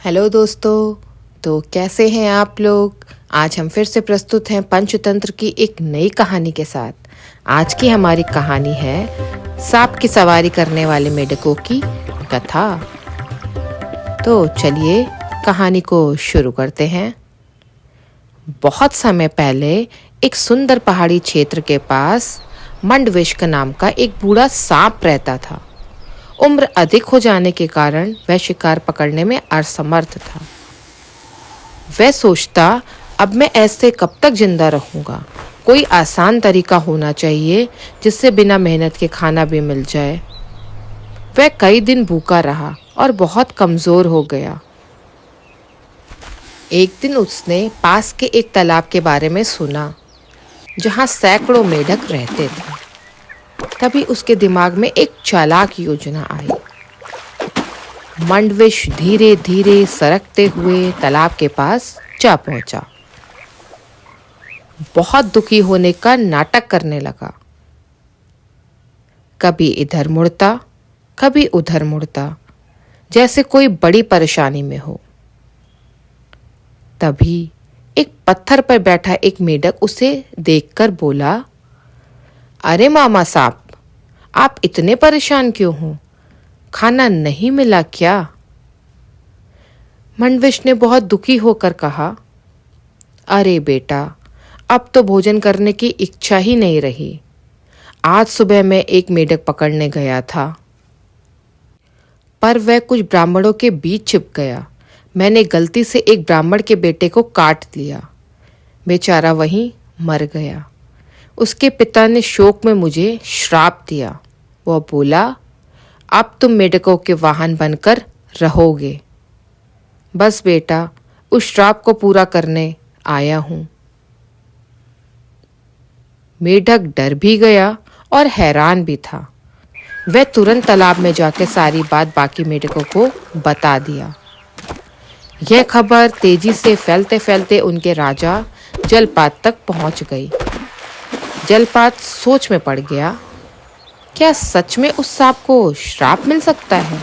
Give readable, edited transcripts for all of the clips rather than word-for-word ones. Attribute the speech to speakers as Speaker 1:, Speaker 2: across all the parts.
Speaker 1: Hello दोस्तों। तो कैसे हैं आप लोग। आज हम फिर से प्रस्तुत हैं पंचतंत्र की एक नई कहानी के साथ। आज की हमारी कहानी है सांप की सवारी करने वाले मेढकों की कथा। तो चलिए कहानी को शुरू करते हैं। बहुत समय पहले एक सुंदर पहाड़ी क्षेत्र के पास मंडविष्क नाम का एक बूढ़ा सांप रहता था। उम्र अधिक हो जाने के कारण वह शिकार पकड़ने में असमर्थ था। वह सोचता, अब मैं ऐसे कब तक जिंदा रहूंगा। कोई आसान तरीका होना चाहिए जिससे बिना मेहनत के खाना भी मिल जाए। वह कई दिन भूखा रहा और बहुत कमजोर हो गया। एक दिन उसने पास के एक तालाब के बारे में सुना जहां सैकड़ों मेढक रहते थे। तभी उसके दिमाग में एक चालाक योजना आई। मंडविष धीरे धीरे सरकते हुए तालाब के पास जा पहुंचा। बहुत दुखी होने का नाटक करने लगा। कभी इधर मुड़ता, कभी उधर मुड़ता, जैसे कोई बड़ी परेशानी में हो। तभी एक पत्थर पर बैठा एक मेढक उसे देखकर बोला, अरे मामा सांप, आप इतने परेशान क्यों हो? खाना नहीं मिला क्या? मंडविष ने बहुत दुखी होकर कहा, अरे बेटा, अब तो भोजन करने की इच्छा ही नहीं रही। आज सुबह मैं एक मेढक पकड़ने गया था, पर वह कुछ ब्राह्मणों के बीच छिप गया। मैंने गलती से एक ब्राह्मण के बेटे को काट लिया। बेचारा वहीं मर गया। उसके पिता ने शोक में मुझे श्राप दिया। वह बोला, अब तुम मेढकों के वाहन बनकर रहोगे। बस बेटा, उस श्राप को पूरा करने आया हूं। मेढक डर भी गया और हैरान भी था। वह तुरंत तालाब में जाकर सारी बात बाकी मेढकों को बता दिया। यह खबर तेजी से फैलते फैलते उनके राजा जलपात तक पहुंच गई। जलपात सोच में पड़ गया, क्या सच में उस सांप को श्राप मिल सकता है?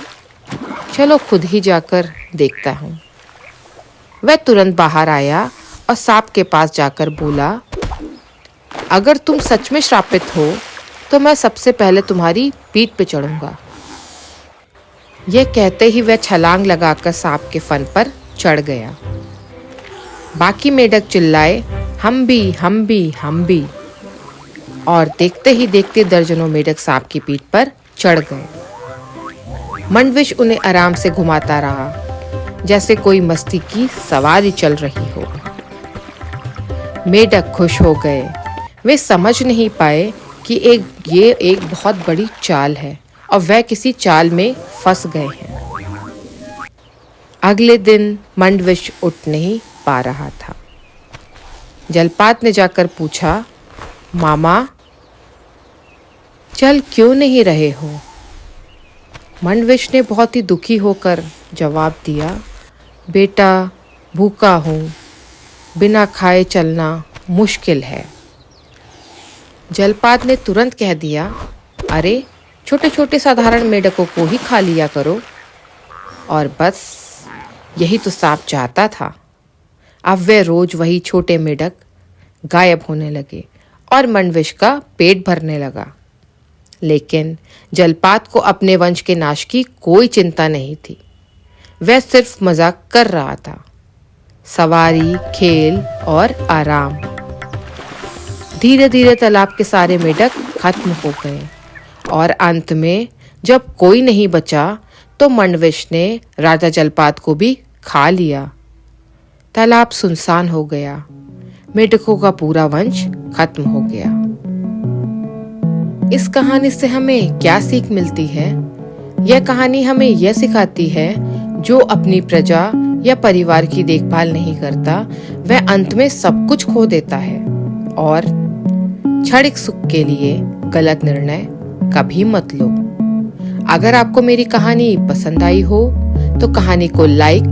Speaker 1: चलो खुद ही जाकर देखता हूँ। वह तुरंत बाहर आया और सांप के पास जाकर बोला, अगर तुम सच में श्रापित हो तो मैं सबसे पहले तुम्हारी पीठ पे चढ़ूंगा। यह कहते ही वह छलांग लगाकर सांप के फन पर चढ़ गया। बाकी मेढक चिल्लाए, हम भी, हम भी, हम भी। और देखते ही देखते दर्जनों मेढक सांप की पीठ पर चढ़ गए। मंडविष उन्हें आराम से घुमाता रहा, जैसे कोई मस्ती की सवारी चल रही हो। मेढक खुश हो गए। वे समझ नहीं पाए कि ये एक बहुत बड़ी चाल है और वह किसी चाल में फंस गए हैं। अगले दिन मंडविष उठ नहीं पा रहा था। जलपात ने जाकर पूछा, मामा, चल क्यों नहीं रहे हो? मंडविष ने बहुत ही दुखी होकर जवाब दिया, बेटा, भूखा हूँ, बिना खाए चलना मुश्किल है। जलपात ने तुरंत कह दिया, अरे छोटे छोटे साधारण मेढकों को ही खा लिया करो। और बस यही तो सांप चाहता था। अब वे रोज वही छोटे मेढक गायब होने लगे और मंडविष का पेट भरने लगा। लेकिन जलपात को अपने वंश के नाश की कोई चिंता नहीं थी। वह सिर्फ मजाक कर रहा था। सवारी, खेल और आराम। धीरे धीरे तालाब के सारे मेढक खत्म हो गए और अंत में जब कोई नहीं बचा तो मंडविष ने राजा जलपात को भी खा लिया। तालाब सुनसान हो गया। मेढकों का पूरा वंश खत्म हो गया। इस कहानी से हमें क्या सीख मिलती है? यह कहानी हमें यह सिखाती है, जो अपनी प्रजा या परिवार की देखभाल नहीं करता, वह अंत में सब कुछ खो देता है। और क्षणिक सुख के लिए गलत निर्णय कभी मत लो। अगर आपको मेरी कहानी पसंद आई हो तो कहानी को लाइक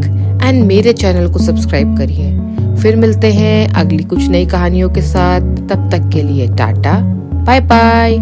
Speaker 1: एंड मेरे चैनल को सब्सक्राइब करिए। फिर मिलते हैं अगली कुछ नई कहानियों के साथ। तब तक के लिए टाटा, बाय बाय।